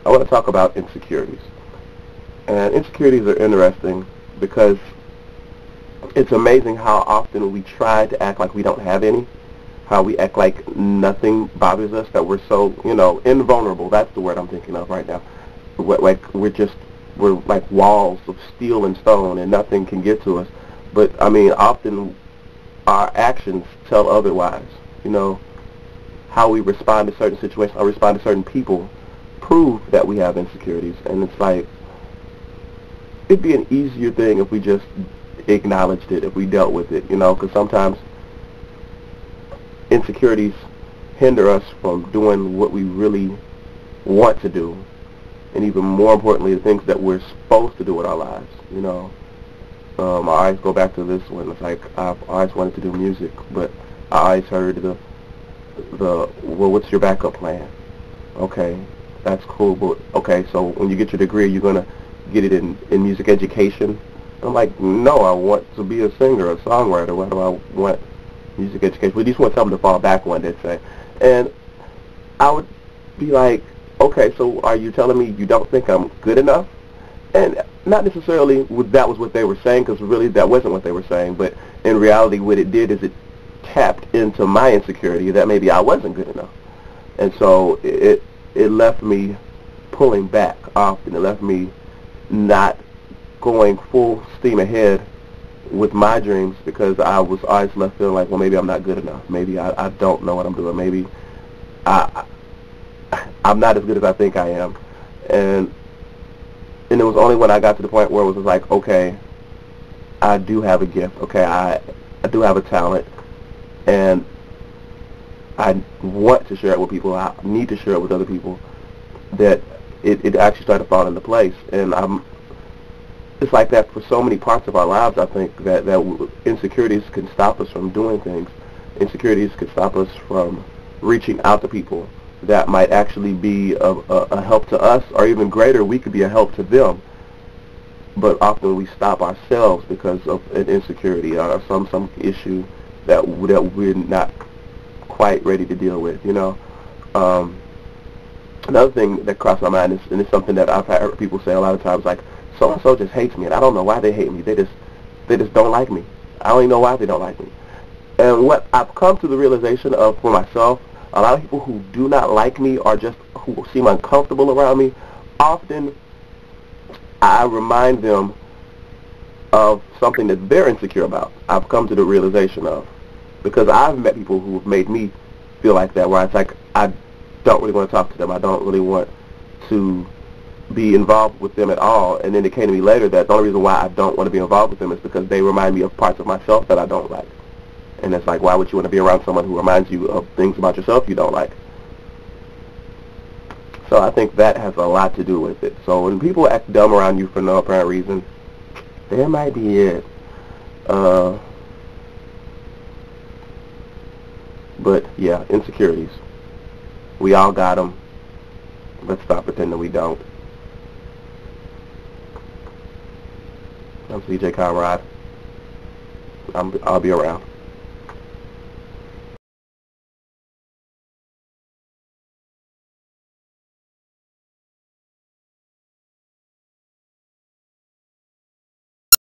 I want to talk about insecurities. And insecurities are interesting because it's amazing how often we try to act like we don't have any, how we act like nothing bothers us, that we're so, invulnerable. That's the word I'm thinking of right now. Like we're like walls of steel and stone and nothing can get to us. But, I mean, often our actions tell otherwise. You know, how we respond to certain situations, how we respond to certain people prove that we have insecurities. And it's like, it'd be an easier thing if we just acknowledged it, if we dealt with it, because sometimes insecurities hinder us from doing what we really want to do, and even more importantly, the things that we're supposed to do with our lives. I always go back to this one. It's like I've always wanted to do music, but I always heard well, what's your backup plan? Okay, that's cool, but okay, so when you get your degree, you're gonna get it in music education. I'm like, no, I want to be a singer, a songwriter. Why do I want music education? We just want something to fall back on, they'd say. And I would be like, okay, so are you telling me you don't think I'm good enough? And not necessarily that was what they were saying, because really that wasn't what they were saying, but in reality what it did is it tapped into my insecurity that maybe I wasn't good enough. And so it left me pulling back often. It left me not going full steam ahead with my dreams, because I was always left feeling like, well, maybe I'm not good enough. Maybe I don't know what I'm doing. Maybe I'm not as good as I think I am. And it was only when I got to the point where it was like, okay, I do have a gift. Okay, I do have a talent, and I want to share it with people. I need to share it with other people. That it actually started to fall into place. And it's like that for so many parts of our lives. I think that insecurities can stop us from doing things. Insecurities can stop us from reaching out to people that might actually be a help to us, or even greater, we could be a help to them. But often we stop ourselves because of an insecurity or some issue that we're not quite ready to deal with. Another thing that crossed my mind is, and it's something that I've heard people say a lot of times, like, so and so just hates me, and I don't know why they hate me. They just don't like me. I don't even know why they don't like me. And what I've come to the realization of for myself, a lot of people who do not like me or just who seem uncomfortable around me, often I remind them of something that they're insecure about. I've come to the realization of, because I've met people who have made me feel like that, where it's like I don't really want to talk to them. I don't really want to be involved with them at all. And then it came to me later that the only reason why I don't want to be involved with them is because they remind me of parts of myself that I don't like. And it's like, why would you want to be around someone who reminds you of things about yourself you don't like? So I think that has a lot to do with it. So when people act dumb around you for no apparent reason, that might be it. But yeah, insecurities. We all got them. Let's stop pretending we don't. I'm CJ Conrod. I'll be around.